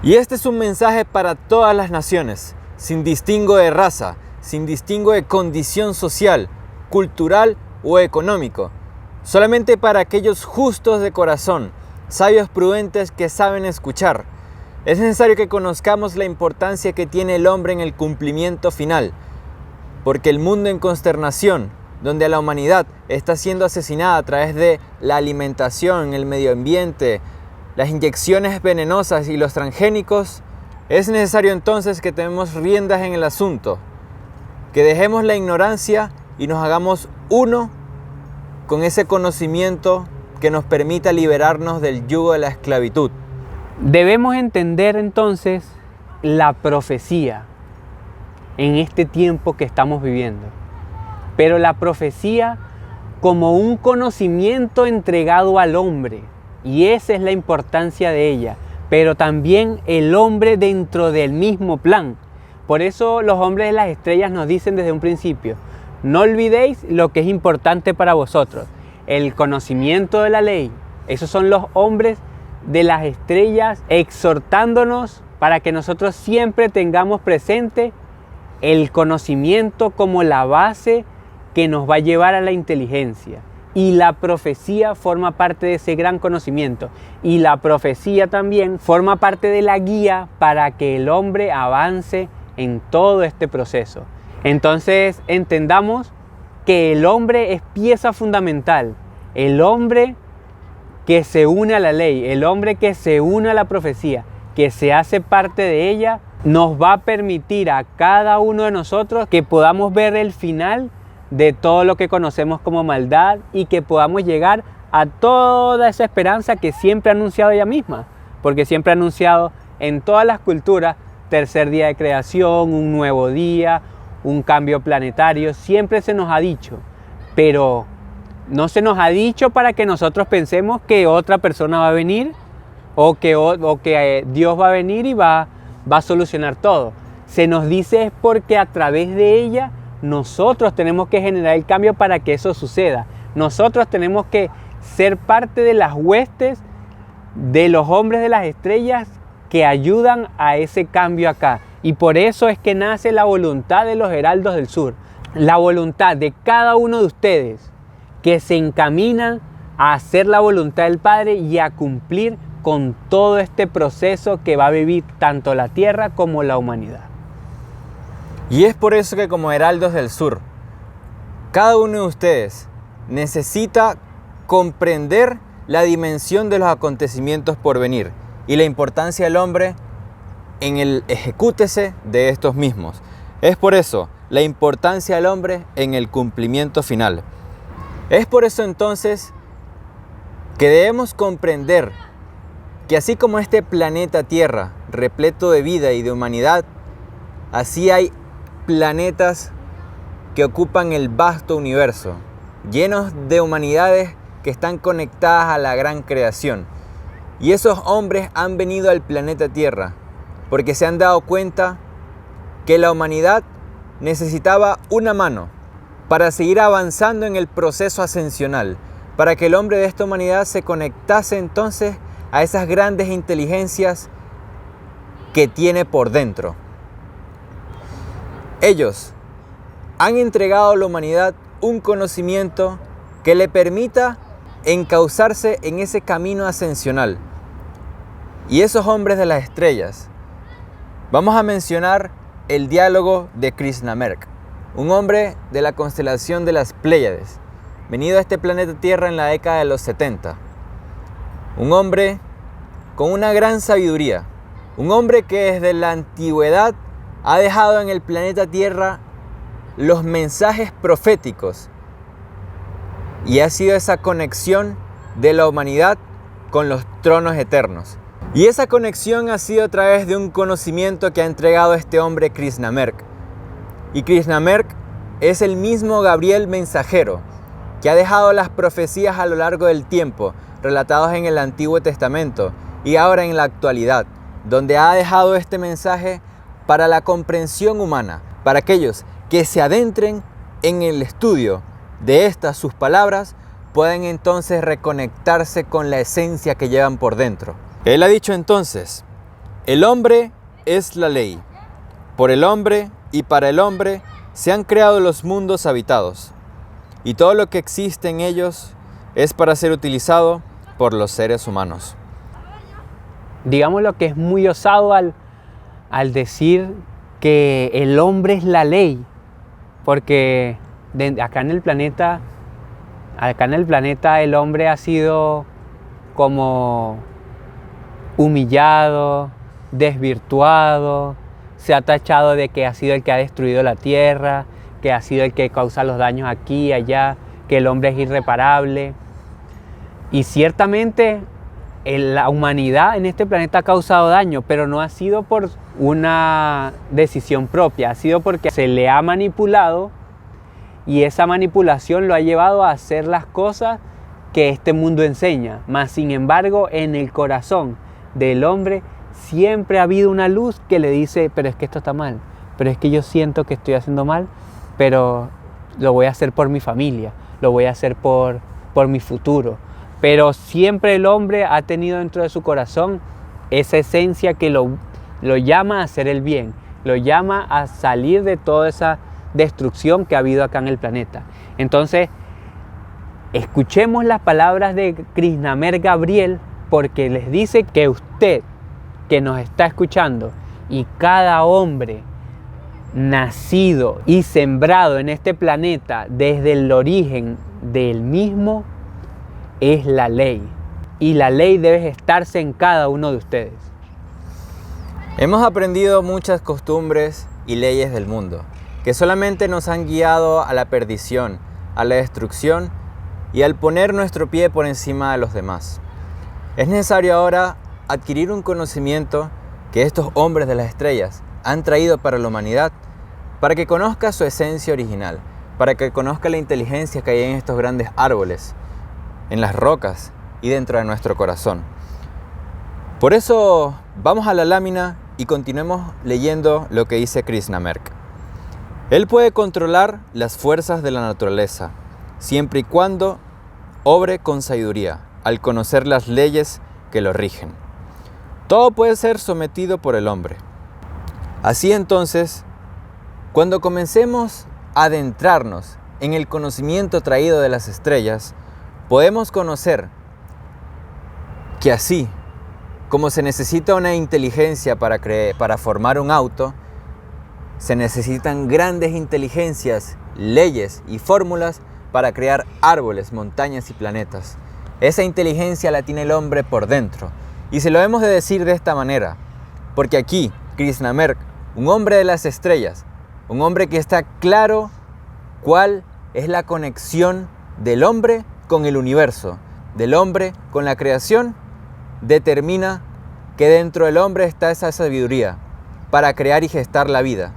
Y este es un mensaje para todas las naciones, sin distingo de raza, sin distingo de condición social, cultural o económico, solamente para aquellos justos de corazón, sabios prudentes que saben escuchar. Es necesario que conozcamos la importancia que tiene el hombre en el cumplimiento final, porque el mundo en consternación, donde la humanidad está siendo asesinada a través de la alimentación, el medio ambiente, las inyecciones venenosas y los transgénicos, es necesario entonces que tomemos riendas en el asunto, que dejemos la ignorancia y nos hagamos uno con ese conocimiento que nos permita liberarnos del yugo de la esclavitud. Debemos entender entonces la profecía en este tiempo que estamos viviendo, pero la profecía como un conocimiento entregado al hombre, y esa es la importancia de ella, pero también el hombre dentro del mismo plan. Por eso los hombres de las estrellas nos dicen desde un principio: no olvidéis lo que es importante para vosotros, el conocimiento de la ley. Esos son los hombres de las estrellas exhortándonos para que nosotros siempre tengamos presente el conocimiento como la base que nos va a llevar a la inteligencia. Y la profecía forma parte de ese gran conocimiento. Y la profecía también forma parte de la guía para que el hombre avance en todo este proceso. Entonces entendamos que el hombre es pieza fundamental. El hombre que se une a la ley, el hombre que se une a la profecía, que se hace parte de ella, nos va a permitir a cada uno de nosotros que podamos ver el final de todo lo que conocemos como maldad y que podamos llegar a toda esa esperanza que siempre ha anunciado ella misma, porque siempre ha anunciado en todas las culturas tercer día de creación, un nuevo día, un cambio planetario, siempre se nos ha dicho, pero no se nos ha dicho para que nosotros pensemos que otra persona va a venir o que Dios va a venir y va a solucionar todo. Se nos dice es porque a través de ella nosotros tenemos que generar el cambio para que eso suceda. Nosotros tenemos que ser parte de las huestes de los hombres de las estrellas que ayudan a ese cambio acá. Y por eso es que nace la voluntad de los heraldos del sur. La voluntad de cada uno de ustedes que se encaminan a hacer la voluntad del Padre y a cumplir con todo este proceso que va a vivir tanto la tierra como la humanidad. Y es por eso que como heraldos del sur, cada uno de ustedes necesita comprender la dimensión de los acontecimientos por venir y la importancia del hombre en el ejecútese de estos mismos. Es por eso la importancia del hombre en el cumplimiento final. Es por eso entonces que debemos comprender que así como este planeta Tierra, repleto de vida y de humanidad, así hay planetas que ocupan el vasto universo, llenos de humanidades que están conectadas a la gran creación. Y esos hombres han venido al planeta Tierra porque se han dado cuenta que la humanidad necesitaba una mano para seguir avanzando en el proceso ascensional, para que el hombre de esta humanidad se conectase entonces a esas grandes inteligencias que tiene por dentro. Ellos han entregado a la humanidad un conocimiento que le permita encauzarse en ese camino ascensional. Y esos hombres de las estrellas, vamos a mencionar el diálogo de Krishnamurti, un hombre de la constelación de las Pléyades, venido a este planeta Tierra en la década de los 70. Un hombre con una gran sabiduría, un hombre que desde la antigüedad ha dejado en el planeta Tierra los mensajes proféticos y ha sido esa conexión de la humanidad con los tronos eternos. Y esa conexión ha sido a través de un conocimiento que ha entregado este hombre Krishnamurti. Y Krishnamurti es el mismo Gabriel mensajero que ha dejado las profecías a lo largo del tiempo, relatados en el Antiguo Testamento y ahora en la actualidad, donde ha dejado este mensaje para la comprensión humana, para aquellos que se adentren en el estudio de estas sus palabras, pueden entonces reconectarse con la esencia que llevan por dentro. Él ha dicho entonces: El hombre es la ley. Por el hombre y para el hombre se han creado los mundos habitados, y todo lo que existe en ellos es para ser utilizado por los seres humanos. Digamos lo que es muy osado al decir que el hombre es la ley, porque acá en el planeta el hombre ha sido como humillado, desvirtuado, se ha tachado de que ha sido el que ha destruido la tierra, que ha sido el que causa los daños aquí y allá, que el hombre es irreparable. Y ciertamente la humanidad en este planeta ha causado daño, pero no ha sido por una decisión propia, ha sido porque se le ha manipulado y esa manipulación lo ha llevado a hacer las cosas que este mundo enseña. Mas sin embargo, en el corazón del hombre siempre ha habido una luz que le dice, pero es que esto está mal, pero es que yo siento que estoy haciendo mal, pero lo voy a hacer por mi familia, lo voy a hacer por mi futuro. Pero siempre el hombre ha tenido dentro de su corazón esa esencia que lo llama a hacer el bien, lo llama a salir de toda esa destrucción que ha habido acá en el planeta. Entonces, escuchemos las palabras de Krishnamert Gabriel, porque les dice que usted que nos está escuchando y cada hombre nacido y sembrado en este planeta desde el origen del mismo es la ley, y la ley debe estarse en cada uno de ustedes. Hemos aprendido muchas costumbres y leyes del mundo que solamente nos han guiado a la perdición, a la destrucción y al poner nuestro pie por encima de los demás. Es necesario ahora adquirir un conocimiento que estos hombres de las estrellas han traído para la humanidad, para que conozca su esencia original, para que conozca la inteligencia que hay en estos grandes árboles, en las rocas y dentro de nuestro corazón. Por eso vamos a la lámina y continuemos leyendo lo que dice Krishnamert. Él puede controlar las fuerzas de la naturaleza, siempre y cuando obre con sabiduría, al conocer las leyes que lo rigen. Todo puede ser sometido por el hombre. Así entonces, cuando comencemos a adentrarnos en el conocimiento traído de las estrellas, podemos conocer que así como se necesita una inteligencia para formar un auto, se necesitan grandes inteligencias, leyes y fórmulas para crear árboles, montañas y planetas. Esa inteligencia la tiene el hombre por dentro. Y se lo hemos de decir de esta manera, porque aquí Krishnamert, un hombre de las estrellas, un hombre que está claro cuál es la conexión del hombre con el universo, del hombre con la creación, determina que dentro del hombre está esa sabiduría para crear y gestar la vida.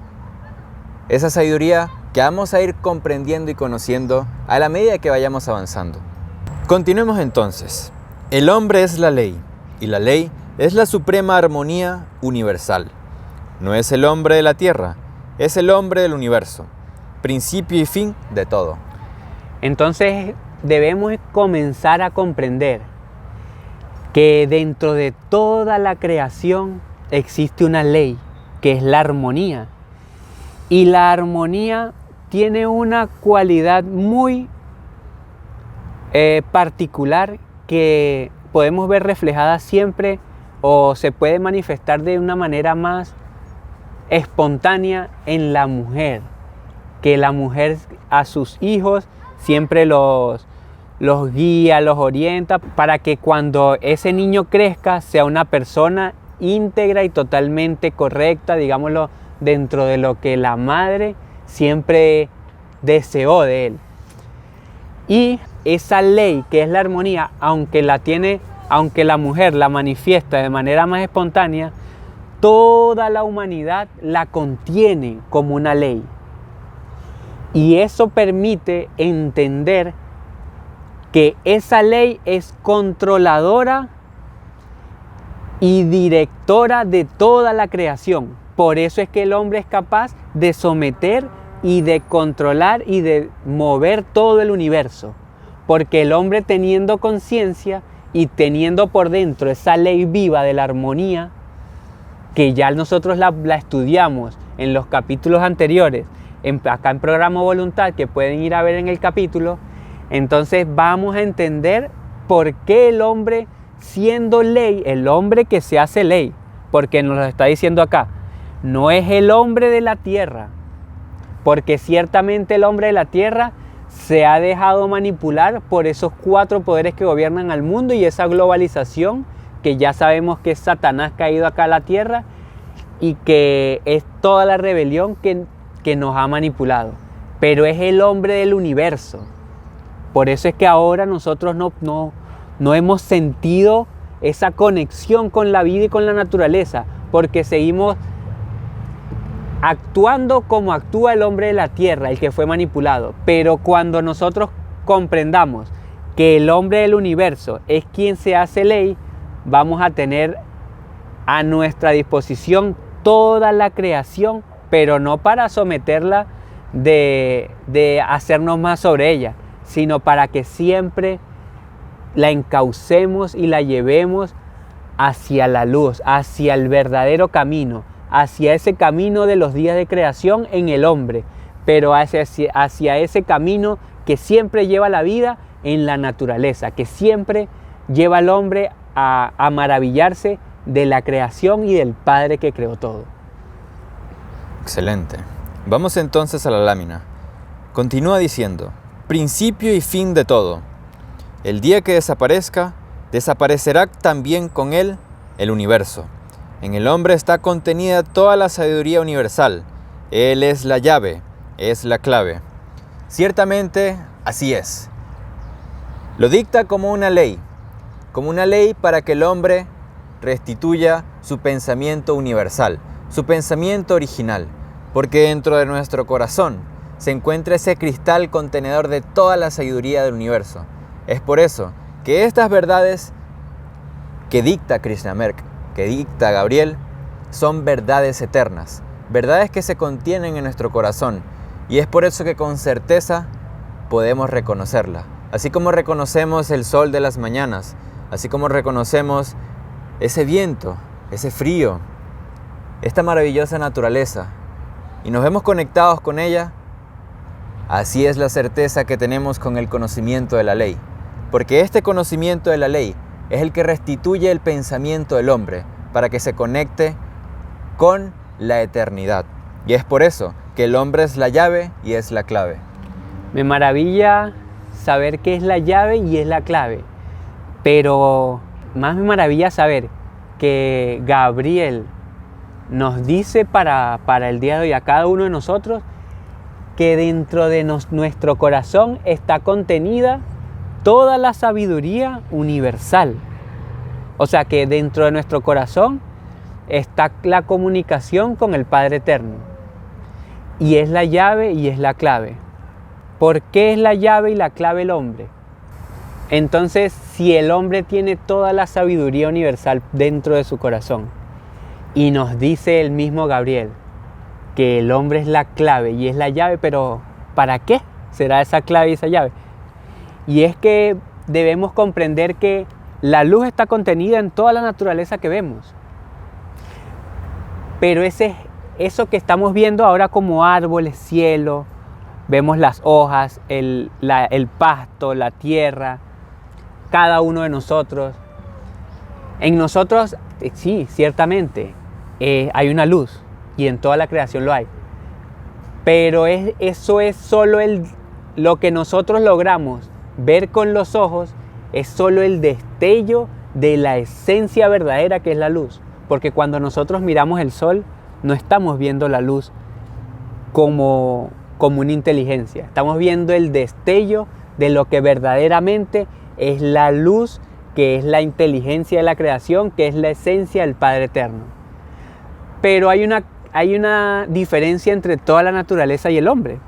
Esa sabiduría que vamos a ir comprendiendo y conociendo a la medida que vayamos avanzando. Continuemos entonces. El hombre es la ley, y la ley es la suprema armonía universal. No es el hombre de la tierra, es el hombre del universo, principio y fin de todo. Entonces debemos comenzar a comprender que dentro de toda la creación existe una ley, que es la armonía. Y la armonía tiene una cualidad muy particular que podemos ver reflejada siempre o se puede manifestar de una manera más espontánea en la mujer, que la mujer a sus hijos siempre los guía, los orienta para que cuando ese niño crezca sea una persona íntegra y totalmente correcta, digámoslo, dentro de lo que la madre siempre deseó de él. Y esa ley que es la armonía, aunque la mujer la manifiesta de manera más espontánea, toda la humanidad la contiene como una ley. Y eso permite entender que esa ley es controladora y directora de toda la creación. Por eso es que el hombre es capaz de someter y de controlar y de mover todo el universo. Porque el hombre, teniendo conciencia y teniendo por dentro esa ley viva de la armonía, que ya nosotros la estudiamos en los capítulos anteriores, acá en Programa Voluntad, que pueden ir a ver en el capítulo, entonces vamos a entender por qué el hombre, siendo ley, el hombre que se hace ley, porque nos lo está diciendo acá, no es el hombre de la tierra, porque ciertamente el hombre de la tierra se ha dejado manipular por esos 4 poderes que gobiernan al mundo y esa globalización que ya sabemos que es Satanás caído acá a la tierra y que es toda la rebelión que nos ha manipulado. Pero es el hombre del universo. Por eso es que ahora nosotros no hemos sentido esa conexión con la vida y con la naturaleza, porque seguimos actuando como actúa el hombre de la tierra, el que fue manipulado. Pero cuando nosotros comprendamos que el hombre del universo es quien se hace ley, vamos a tener a nuestra disposición toda la creación, pero no para someterla de hacernos más sobre ella, sino para que siempre la encaucemos y la llevemos hacia la luz, hacia el verdadero camino, hacia ese camino de los días de creación en el hombre, pero hacia ese camino que siempre lleva la vida en la naturaleza, que siempre lleva al hombre a maravillarse de la creación y del Padre que creó todo. Excelente. Vamos entonces a la lámina. Continúa diciendo: principio y fin de todo. El día que desaparezca, desaparecerá también con él el universo. En el hombre está contenida toda la sabiduría universal. Él es la llave, es la clave. Ciertamente, así es. Lo dicta como una ley para que el hombre restituya su pensamiento universal, su pensamiento original, porque dentro de nuestro corazón se encuentra ese cristal contenedor de toda la sabiduría del universo. Es por eso que estas verdades que dicta Krishnamurti, que dicta Gabriel, son verdades eternas, verdades que se contienen en nuestro corazón, y es por eso que con certeza podemos reconocerla. Así como reconocemos el sol de las mañanas, así como reconocemos ese viento, ese frío, esta maravillosa naturaleza, y nos vemos conectados con ella, así es la certeza que tenemos con el conocimiento de la ley, porque este conocimiento de la ley es el que restituye el pensamiento del hombre para que se conecte con la eternidad. Y es por eso que el hombre es la llave y es la clave. Me maravilla saber qué es la llave y es la clave, pero más me maravilla saber que Gabriel nos dice para el día de hoy a cada uno de nosotros que dentro de nuestro corazón está contenida toda la sabiduría universal. O sea que dentro de nuestro corazón está la comunicación con el Padre Eterno. Y es la llave y es la clave. ¿Por qué es la llave y la clave el hombre? Entonces, si el hombre tiene toda la sabiduría universal dentro de su corazón, y nos dice el mismo Gabriel que el hombre es la clave y es la llave, pero ¿para qué será esa clave y esa llave? Y es que debemos comprender que la luz está contenida en toda la naturaleza que vemos. Pero eso que estamos viendo ahora como árboles, cielo, vemos las hojas, el pasto, la tierra, cada uno de nosotros. En nosotros, sí, ciertamente, hay una luz y en toda la creación lo hay. Pero eso es solo lo que nosotros logramos ver con los ojos, es solo el destello de la esencia verdadera que es la luz. Porque cuando nosotros miramos el sol, no estamos viendo la luz como una inteligencia. Estamos viendo el destello de lo que verdaderamente es la luz, que es la inteligencia de la creación, que es la esencia del Padre Eterno. Pero hay una diferencia entre toda la naturaleza y el hombre,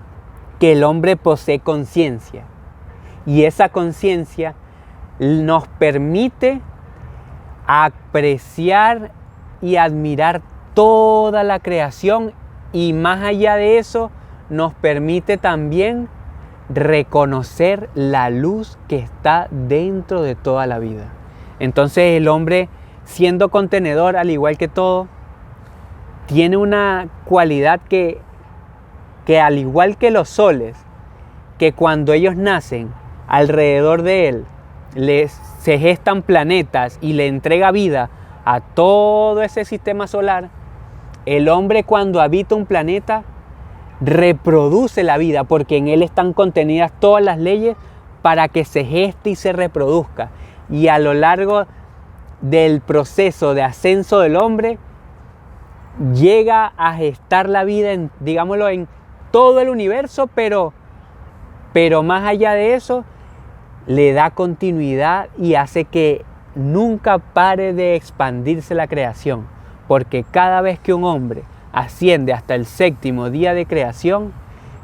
que el hombre posee conciencia. Y esa conciencia nos permite apreciar y admirar toda la creación, y más allá de eso nos permite también reconocer la luz que está dentro de toda la vida. Entonces el hombre, siendo contenedor al igual que todo, tiene una cualidad que al igual que los soles, que cuando ellos nacen, alrededor de él se gestan planetas y le entrega vida a todo ese sistema solar, el hombre cuando habita un planeta reproduce la vida, porque en él están contenidas todas las leyes para que se geste y se reproduzca. Y a lo largo del proceso de ascenso del hombre, llega a gestar la vida en, digámoslo, en todo el universo, pero más allá de eso, le da continuidad y hace que nunca pare de expandirse la creación, porque cada vez que un hombre asciende hasta el 7º día de creación,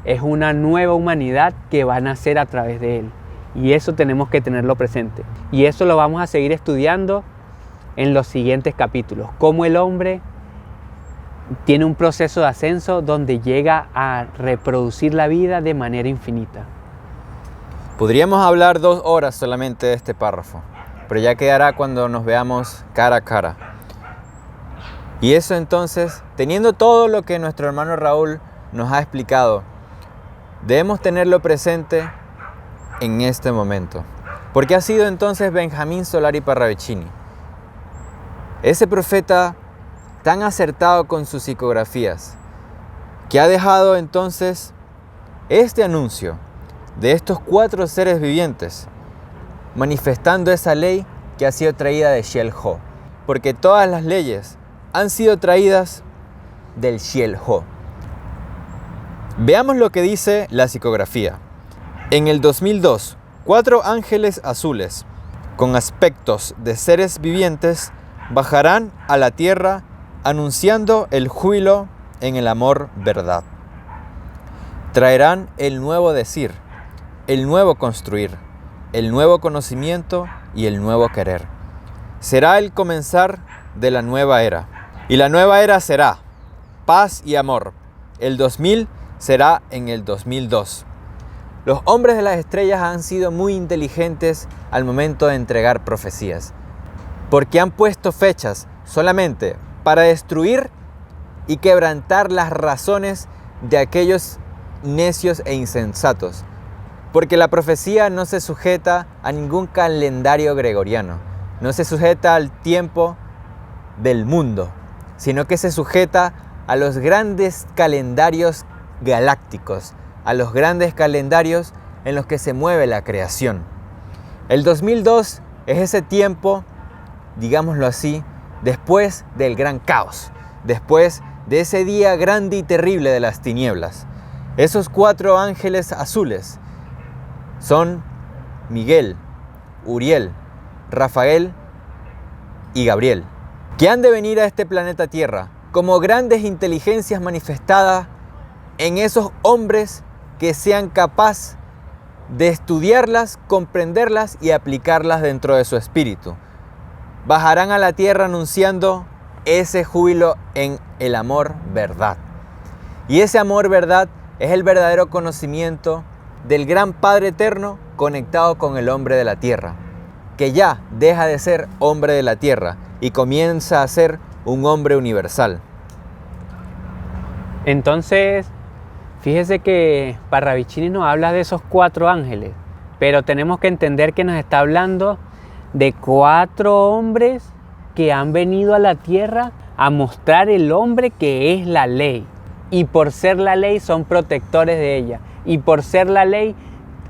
es una nueva humanidad que va a nacer a través de él. Y eso tenemos que tenerlo presente. Y eso lo vamos a seguir estudiando en los siguientes capítulos. Cómo el hombre tiene un proceso de ascenso donde llega a reproducir la vida de manera infinita. Podríamos hablar 2 horas solamente de este párrafo, pero ya quedará cuando nos veamos cara a cara. Y eso entonces, teniendo todo lo que nuestro hermano Raúl nos ha explicado, debemos tenerlo presente en este momento. Porque ha sido entonces Benjamín Solari Parravicini, ese profeta tan acertado con sus psicografías, que ha dejado entonces este anuncio de estos 4 seres vivientes, manifestando esa ley que ha sido traída de Xiel-Ho, porque todas las leyes han sido traídas del Xiel-Ho. Veamos lo que dice la psicografía. En el 2002, 4 ángeles azules, con aspectos de seres vivientes, bajarán a la tierra anunciando el júbilo en el amor verdad. Traerán el nuevo decir, el nuevo construir, el nuevo conocimiento y el nuevo querer. Será el comenzar de la nueva era. Y la nueva era será paz y amor. El 2000 será en el 2002. Los hombres de las estrellas han sido muy inteligentes al momento de entregar profecías, porque han puesto fechas solamente para destruir y quebrantar las razones de aquellos necios e insensatos, porque la profecía no se sujeta a ningún calendario gregoriano, no se sujeta al tiempo del mundo, sino que se sujeta a los grandes calendarios galácticos, a los grandes calendarios en los que se mueve la creación. El 2002 es ese tiempo, digámoslo así, después del gran caos, después de ese día grande y terrible de las tinieblas. Esos 4 ángeles azules son Miguel, Uriel, Rafael y Gabriel, que han de venir a este planeta Tierra como grandes inteligencias manifestadas en esos hombres que sean capaces de estudiarlas, comprenderlas y aplicarlas dentro de su espíritu. Bajarán a la tierra anunciando ese júbilo en el amor verdad. Y ese amor verdad es el verdadero conocimiento del gran Padre Eterno conectado con el hombre de la tierra, que ya deja de ser hombre de la tierra y comienza a ser un hombre universal. Entonces, fíjese que Parravicini nos habla de esos 4 ángeles, pero tenemos que entender que nos está hablando de 4 hombres que han venido a la tierra a mostrar el hombre que es la ley. Y por ser la ley son protectores de ella. Y por ser la ley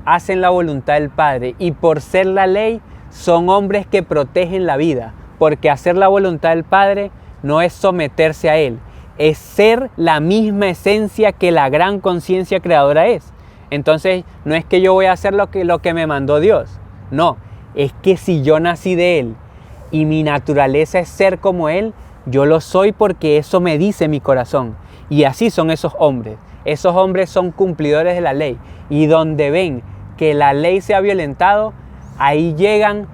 hacen la voluntad del Padre. Y por ser la ley son hombres que protegen la vida. Porque hacer la voluntad del Padre no es someterse a Él, es ser la misma esencia que la gran conciencia creadora es. Entonces no es que yo voy a hacer lo que me mandó Dios. No, es que si yo nací de Él y mi naturaleza es ser como Él, yo lo soy porque eso me dice mi corazón. Y así son esos hombres. Esos hombres son cumplidores de la ley. Y donde ven que la ley se ha violentado, ahí llegan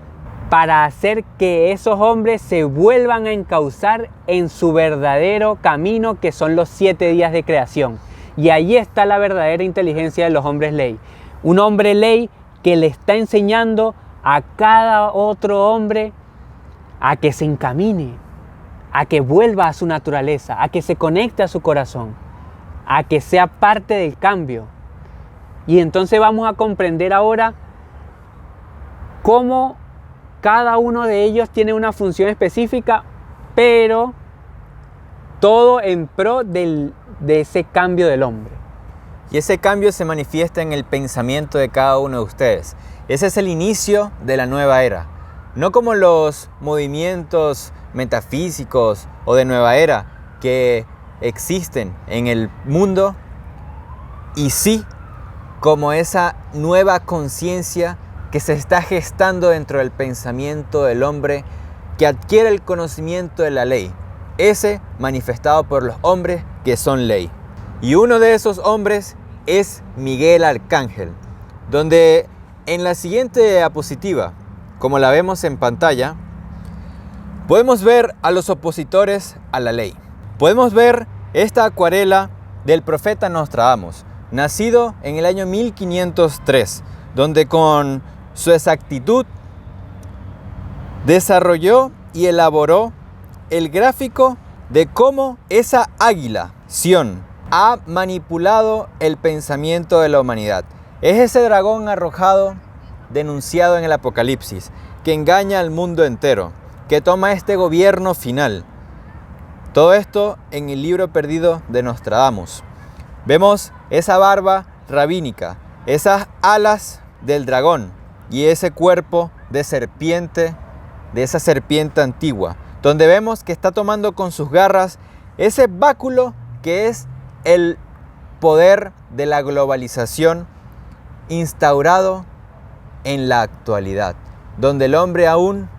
para hacer que esos hombres se vuelvan a encauzar en su verdadero camino, que son los 7 días de creación. Y ahí está la verdadera inteligencia de los hombres ley. Un hombre ley que le está enseñando a cada otro hombre a que se encamine, a que vuelva a su naturaleza, a que se conecte a su corazón, a que sea parte del cambio. Y entonces vamos a comprender ahora cómo cada uno de ellos tiene una función específica, pero todo en pro de ese cambio del hombre. Y ese cambio se manifiesta en el pensamiento de cada uno de ustedes. Ese es el inicio de la nueva era. No como los movimientos metafísicos o de nueva era que existen en el mundo, y sí como esa nueva conciencia que se está gestando dentro del pensamiento del hombre que adquiere el conocimiento de la ley, ese manifestado por los hombres que son ley. Y uno de esos hombres es Miguel Arcángel, donde en la siguiente diapositiva, como la vemos en pantalla, podemos ver a los opositores a la ley. Podemos ver esta acuarela del profeta Nostradamus, nacido en el año 1503, donde con su exactitud desarrolló y elaboró el gráfico de cómo esa águila, Sión, ha manipulado el pensamiento de la humanidad. Es ese dragón arrojado, denunciado en el Apocalipsis, que engaña al mundo entero, que toma este gobierno final. Todo esto en el libro perdido de Nostradamus. Vemos esa barba rabínica, esas alas del dragón y ese cuerpo de serpiente, de esa serpiente antigua, donde vemos que está tomando con sus garras ese báculo que es el poder de la globalización instaurado en la actualidad, donde el hombre aún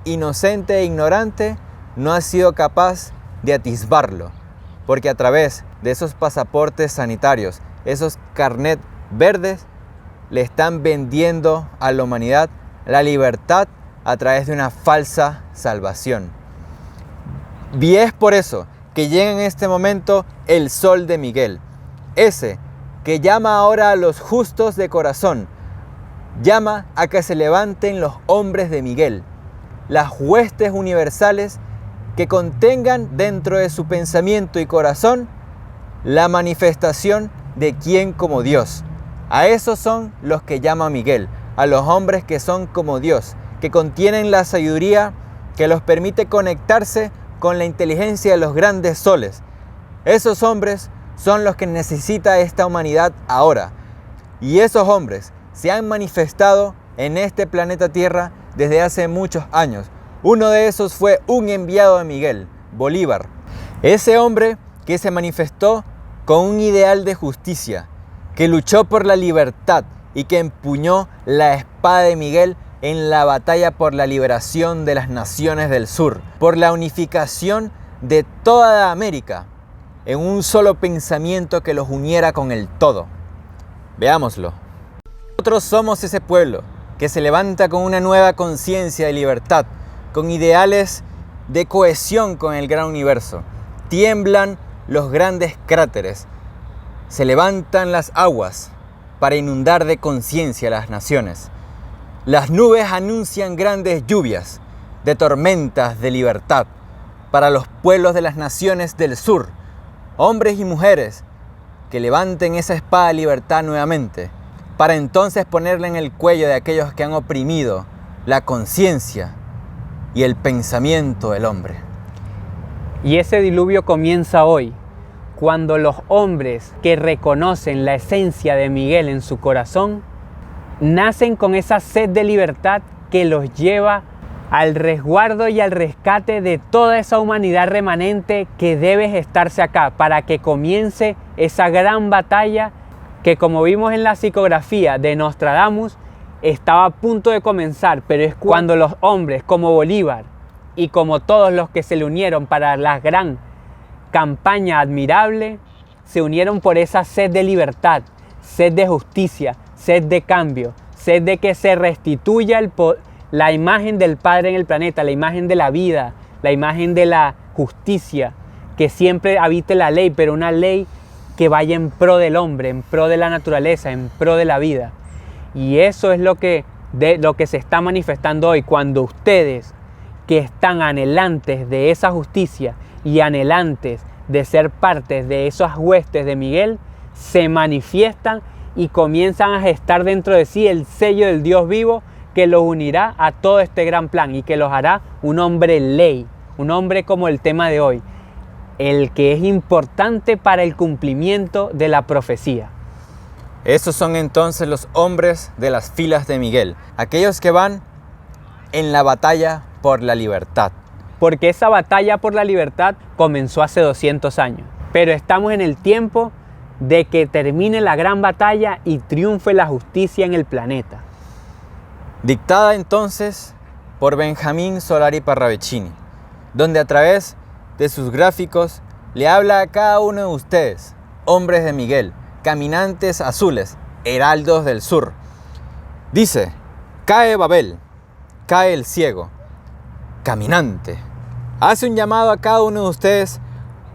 inocente e ignorante no ha sido capaz de atisbarlo, porque a través de esos pasaportes sanitarios, esos carnet verdes, le están vendiendo a la humanidad la libertad a través de una falsa salvación. Y es por eso que llega en este momento el sol de Miguel, ese que llama ahora a los justos de corazón, llama a que se levanten los hombres de Miguel, las huestes universales que contengan dentro de su pensamiento y corazón la manifestación de quién como Dios. A esos son los que llama Miguel, a los hombres que son como Dios, que contienen la sabiduría que los permite conectarse con la inteligencia de los grandes soles. Esos hombres son los que necesita esta humanidad ahora. Y esos hombres se han manifestado en este planeta Tierra desde hace muchos años. Uno de esos fue un enviado de Miguel, Bolívar. Ese hombre que se manifestó con un ideal de justicia, que luchó por la libertad y que empuñó la espada de Miguel en la batalla por la liberación de las naciones del sur, por la unificación de toda América en un solo pensamiento que los uniera con el todo. Veámoslo. Nosotros somos ese pueblo que se levanta con una nueva conciencia de libertad, con ideales de cohesión con el gran universo. Tiemblan los grandes cráteres, se levantan las aguas para inundar de conciencia las naciones. Las nubes anuncian grandes lluvias de tormentas de libertad para los pueblos de las naciones del sur, hombres y mujeres que levanten esa espada de libertad nuevamente, para entonces ponerla en el cuello de aquellos que han oprimido la conciencia y el pensamiento del hombre. Y ese diluvio comienza hoy, cuando los hombres que reconocen la esencia de Miguel en su corazón, nacen con esa sed de libertad que los lleva al resguardo y al rescate de toda esa humanidad remanente que debe estarse acá, para que comience esa gran batalla que, como vimos en la psicografía de Nostradamus, estaba a punto de comenzar, pero es cuando los hombres como Bolívar y como todos los que se le unieron para la gran campaña admirable, se unieron por esa sed de libertad, sed de justicia, sed de cambio, sed de que se restituya la imagen del Padre en el planeta, la imagen de la vida, la imagen de la justicia, que siempre habite la ley, pero una ley que vaya en pro del hombre, en pro de la naturaleza, en pro de la vida. Y eso es lo que se está manifestando hoy, cuando ustedes que están anhelantes de esa justicia y anhelantes de ser parte de esas huestes de Miguel, se manifiestan y comienzan a gestar dentro de sí el sello del Dios vivo que los unirá a todo este gran plan y que los hará un hombre ley, un hombre como el tema de hoy, el que es importante para el cumplimiento de la profecía. Esos son entonces los hombres de las filas de Miguel, aquellos que van en la batalla por la libertad. Porque esa batalla por la libertad comenzó hace 200 años, pero estamos en el tiempo de que termine la gran batalla y triunfe la justicia en el planeta. Dictada entonces por Benjamín Solari Parravicini, donde a través de sus gráficos le habla a cada uno de ustedes, hombres de Miguel, caminantes azules, heraldos del sur. Dice: cae Babel, cae el ciego, caminante. Hace un llamado a cada uno de ustedes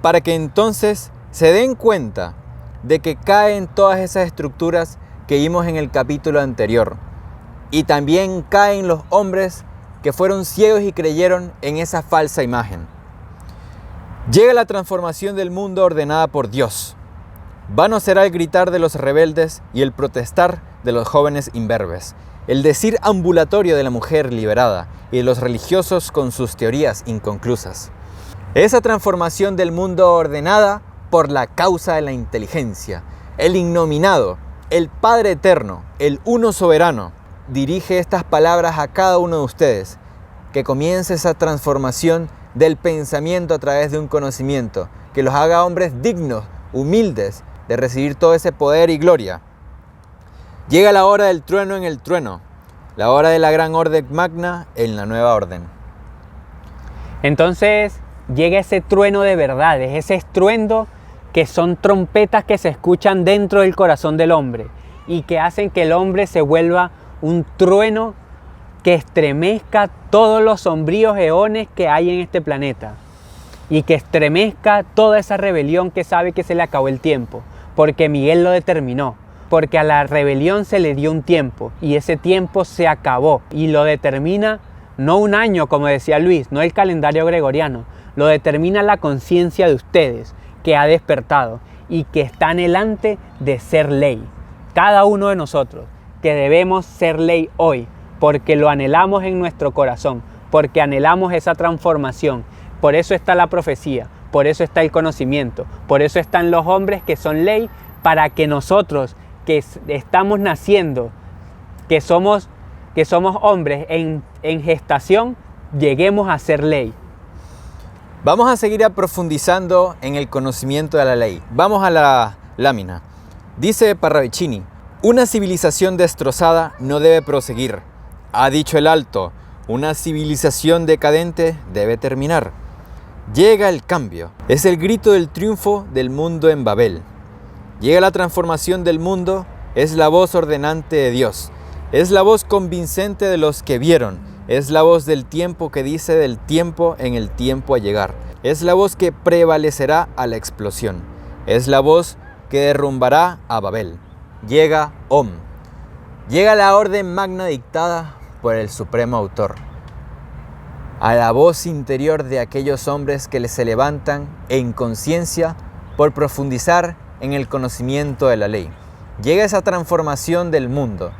para que entonces se den cuenta de que caen todas esas estructuras que vimos en el capítulo anterior. Y también caen los hombres que fueron ciegos y creyeron en esa falsa imagen. Llega la transformación del mundo ordenada por Dios. Vano será el gritar de los rebeldes y el protestar de los jóvenes imberbes, el decir ambulatorio de la mujer liberada y de los religiosos con sus teorías inconclusas. Esa transformación del mundo ordenada por la causa de la inteligencia, el innominado, el Padre Eterno, el Uno Soberano, dirige estas palabras a cada uno de ustedes, que comience esa transformación del pensamiento a través de un conocimiento, que los haga hombres dignos, humildes, de recibir todo ese poder y gloria. Llega la hora del trueno en el trueno, la hora de la gran orden magna en la nueva orden. Entonces llega ese trueno de verdades, ese estruendo que son trompetas que se escuchan dentro del corazón del hombre y que hacen que el hombre se vuelva un trueno que estremezca todos los sombríos eones que hay en este planeta y que estremezca toda esa rebelión que sabe que se le acabó el tiempo, porque Miguel lo determinó, porque a la rebelión se le dio un tiempo y ese tiempo se acabó y lo determina no un año, como decía Luis, no el calendario gregoriano, lo determina la conciencia de ustedes que ha despertado y que está anhelante de ser ley. Cada uno de nosotros que debemos ser ley hoy, porque lo anhelamos en nuestro corazón, porque anhelamos esa transformación. Por eso está la profecía, por eso está el conocimiento, por eso están los hombres que son ley, para que nosotros que estamos naciendo, que somos hombres en gestación, lleguemos a ser ley. Vamos a seguir profundizando en el conocimiento de la ley. Vamos a la lámina. Dice Parravicini: una civilización destrozada no debe proseguir. Ha dicho el Alto: una civilización decadente debe terminar. Llega el cambio. Es el grito del triunfo del mundo en Babel. Llega la transformación del mundo. Es la voz ordenante de Dios. Es la voz convincente de los que vieron. Es la voz del tiempo que dice del tiempo en el tiempo a llegar. Es la voz que prevalecerá a la explosión. Es la voz que derrumbará a Babel. Llega Om. Llega la orden magna dictada por el supremo autor. A la voz interior de aquellos hombres que se levantan en conciencia por profundizar en el conocimiento de la ley. Llega esa transformación del mundo,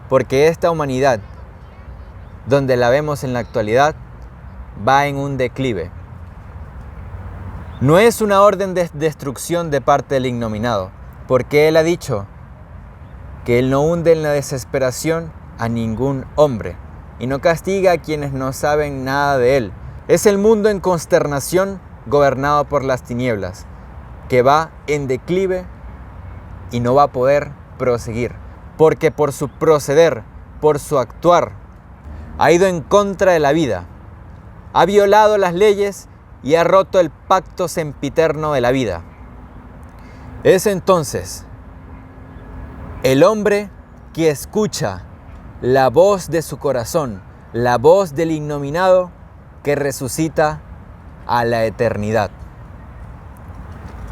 porque esta humanidad, donde la vemos en la actualidad, va en un declive. No es una orden de destrucción de parte del ignominado, porque él ha dicho que él no hunde en la desesperación a ningún hombre y no castiga a quienes no saben nada de él. Es el mundo en consternación gobernado por las tinieblas, que va en declive y no va a poder proseguir, porque por su proceder, por su actuar, ha ido en contra de la vida, ha violado las leyes y ha roto el pacto sempiterno de la vida. Es entonces el hombre que escucha la voz de su corazón, la voz del ignominado que resucita a la eternidad.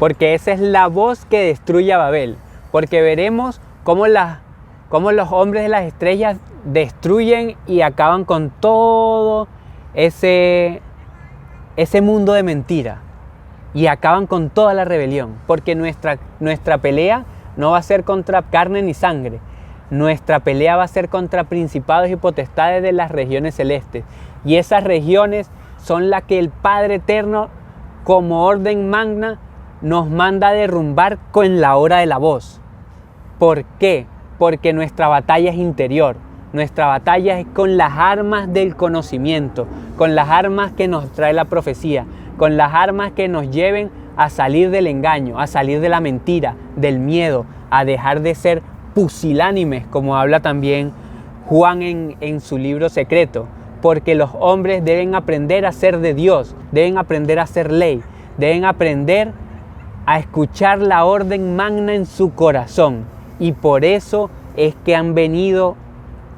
Porque esa es la voz que destruye a Babel. Porque veremos cómo los hombres de las estrellas destruyen y acaban con todo ese mundo de mentira y acaban con toda la rebelión, porque nuestra pelea no va a ser contra carne ni sangre, nuestra pelea va a ser contra principados y potestades de las regiones celestes, y esas regiones son las que el Padre Eterno, como orden magna, nos manda a derrumbar con la hora de la voz. ¿Por qué? Porque nuestra batalla es interior. Nuestra batalla es con las armas del conocimiento, con las armas que nos trae la profecía, con las armas que nos lleven a salir del engaño, a salir de la mentira, del miedo, a dejar de ser pusilánimes, como habla también Juan en su libro secreto. Porque los hombres deben aprender a ser de Dios, deben aprender a ser ley, deben aprender a escuchar la orden magna en su corazón. Y por eso es que han venido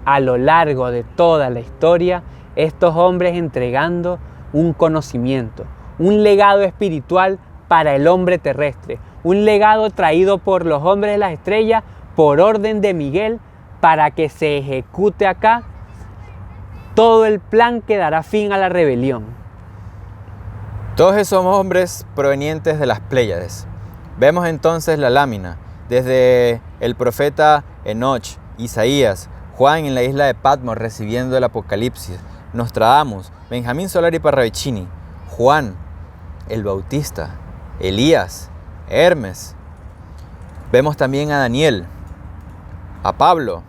a lo largo de toda la historia estos hombres entregando un conocimiento, un legado espiritual para el hombre terrestre, un legado traído por los hombres de las estrellas por orden de Miguel para que se ejecute acá todo el plan que dará fin a la rebelión. Todos esos hombres provenientes de las Pléyades. Vemos entonces la lámina, desde el profeta Enoch, Isaías, Juan en la isla de Patmos recibiendo el Apocalipsis, Nostradamus, Benjamín Solari Parravicini, Juan, el Bautista, Elías, Hermes. Vemos también a Daniel, a Pablo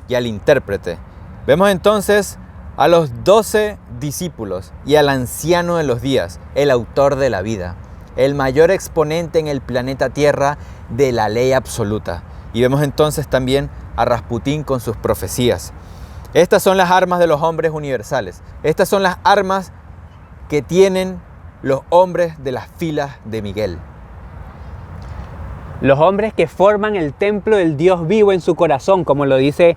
y al intérprete. Vemos entonces a los 12 discípulos y al anciano de los días, el autor de la vida, el mayor exponente en el planeta Tierra de la ley absoluta. Y vemos entonces también a Rasputín con sus profecías. Estas son las armas de los hombres universales. Estas son las armas que tienen los hombres de las filas de Miguel. Los hombres que forman el templo del Dios vivo en su corazón, como lo dice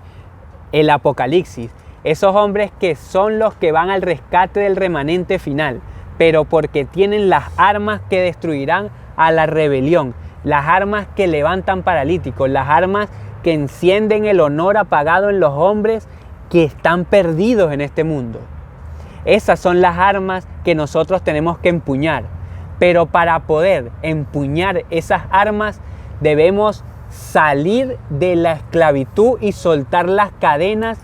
el Apocalipsis. Esos hombres que son los que van al rescate del remanente final, pero porque tienen las armas que destruirán a la rebelión, las armas que levantan paralíticos, las armas que encienden el honor apagado en los hombres que están perdidos en este mundo. Esas son las armas que nosotros tenemos que empuñar, pero para poder empuñar esas armas debemos salir de la esclavitud y soltar las cadenas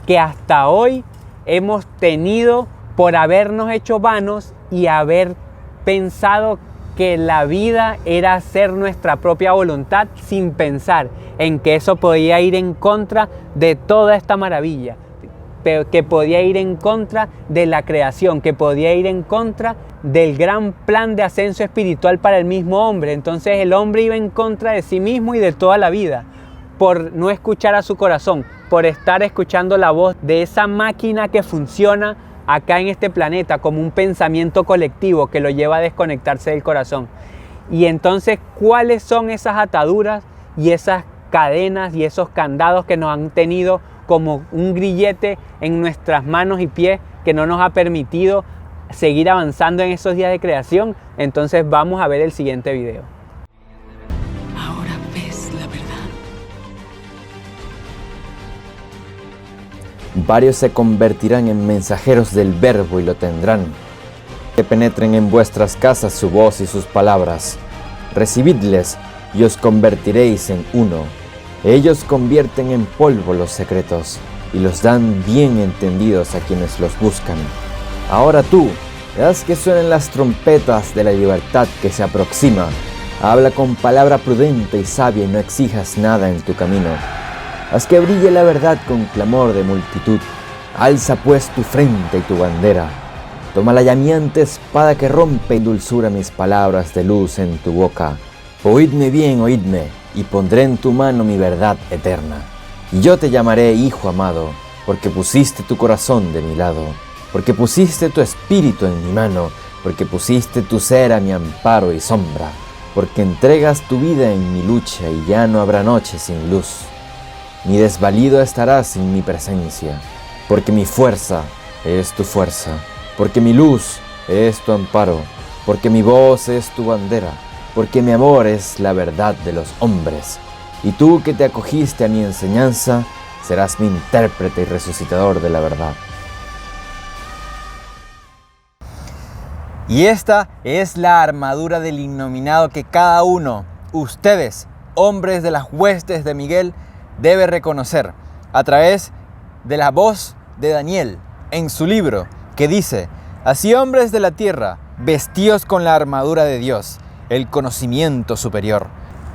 que hasta hoy hemos tenido por habernos hecho vanos y haber pensado que la vida era hacer nuestra propia voluntad sin pensar en que eso podía ir en contra de toda esta maravilla, que podía ir en contra de la creación, que podía ir en contra del gran plan de ascenso espiritual para el mismo hombre. Entonces el hombre iba en contra de sí mismo y de toda la vida, por no escuchar a su corazón, por estar escuchando la voz de esa máquina que funciona acá en este planeta como un pensamiento colectivo que lo lleva a desconectarse del corazón. Y entonces, ¿cuáles son esas ataduras y esas cadenas y esos candados que nos han tenido como un grillete en nuestras manos y pies que no nos ha permitido seguir avanzando en esos días de creación? Entonces vamos a ver el siguiente video. Ahora ves la verdad. Varios se convertirán en mensajeros del verbo y lo tendrán. Que penetren en vuestras casas su voz y sus palabras. Recibidles y os convertiréis en uno. Ellos convierten en polvo los secretos y los dan bien entendidos a quienes los buscan. Ahora tú, haz que suenen las trompetas de la libertad que se aproxima. Habla con palabra prudente y sabia y no exijas nada en tu camino. Haz que brille la verdad con clamor de multitud. Alza pues tu frente y tu bandera. Toma la llameante espada que rompe en dulzura mis palabras de luz en tu boca. Oídme bien, oídme, y pondré en tu mano mi verdad eterna. Y yo te llamaré hijo amado, porque pusiste tu corazón de mi lado, porque pusiste tu espíritu en mi mano, porque pusiste tu ser a mi amparo y sombra, porque entregas tu vida en mi lucha y ya no habrá noche sin luz. Ni desvalido estarás sin mi presencia, porque mi fuerza es tu fuerza, porque mi luz es tu amparo, porque mi voz es tu bandera, porque mi amor es la verdad de los hombres. Y tú que te acogiste a mi enseñanza, serás mi intérprete y resucitador de la verdad. Y esta es la armadura del innominado que cada uno, ustedes, hombres de las huestes de Miguel, debe reconocer a través de la voz de Daniel en su libro, que dice: así, hombres de la tierra, vestíos con la armadura de Dios, el conocimiento superior,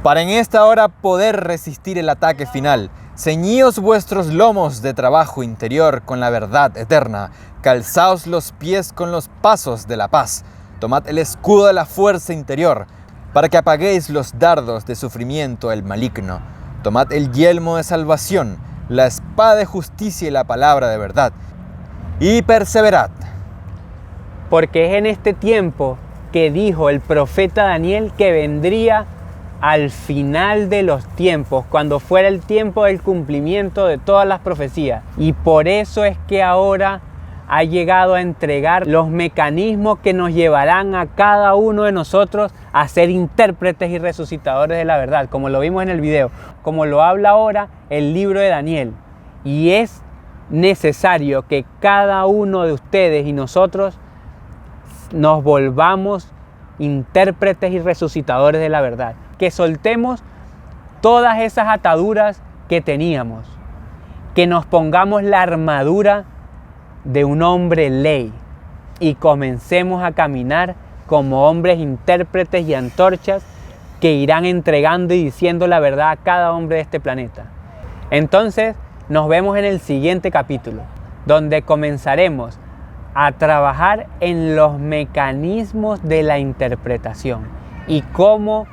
para en esta hora poder resistir el ataque final. Ceñíos vuestros lomos de trabajo interior con la verdad eterna, calzaos los pies con los pasos de la paz, tomad el escudo de la fuerza interior, para que apaguéis los dardos de sufrimiento del maligno, tomad el yelmo de salvación, la espada de justicia y la palabra de verdad, y perseverad. Porque es en este tiempo que dijo el profeta Daniel que vendría al final de los tiempos, cuando fuera el tiempo del cumplimiento de todas las profecías. Y por eso es que ahora ha llegado a entregar los mecanismos que nos llevarán a cada uno de nosotros a ser intérpretes y resucitadores de la verdad, como lo vimos en el video, como lo habla ahora el libro de Daniel. Y es necesario que cada uno de ustedes y nosotros nos volvamos intérpretes y resucitadores de la verdad. Que soltemos todas esas ataduras que teníamos. Que nos pongamos la armadura de un hombre ley y comencemos a caminar como hombres intérpretes y antorchas que irán entregando y diciendo la verdad a cada hombre de este planeta. Entonces nos vemos en el siguiente capítulo, donde comenzaremos a trabajar en los mecanismos de la interpretación y cómo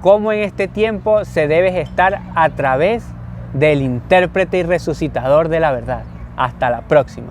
en este tiempo se debe estar a través del intérprete y resucitador de la verdad. Hasta la próxima.